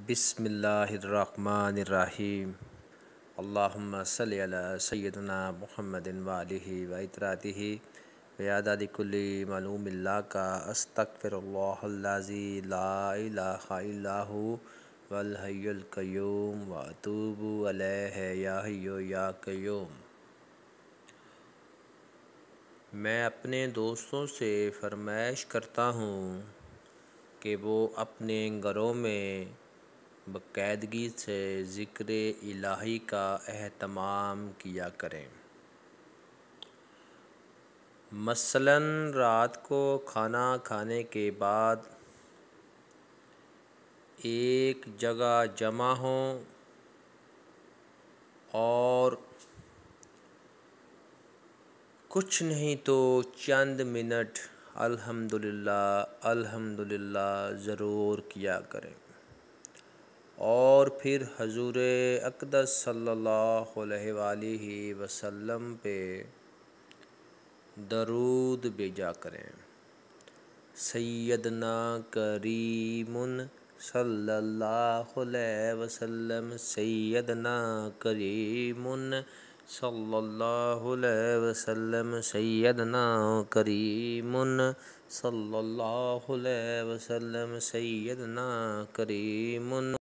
بسم اللہ الرحمن الرحیم۔ اللہم صلی علی سیدنا محمد وآلہ وإطراتہ بعدد کل معلوم اللہ کا استغفر اللہ الذی لا الہ الا هو والحی القیوم واتوب الیہ یا حی یا قیوم۔ میں اپنے دوستوں سے فرمائش کرتا ہوں کہ وہ اپنے گھروں میں باقاعدگی سے ذکر الہی کا اہتمام کیا کریں۔ مثلاً رات کو کھانا کھانے کے بعد ایک جگہ جمع ہوں اور کچھ نہیں تو چند منٹ الحمدللہ الحمدللہ ضرور کیا کریں، اور پھر حضور اقدس صلی اللہ علیہ وآلہ وسلم پہ درود بھیجا کریں۔ سیدنا کریم صلی اللہ علیہ وسلم، سیدنا کریم صلی اللہ علیہ وسلم، سیدنا کریم صلی اللہ علیہ وسلم، سیدنا کریم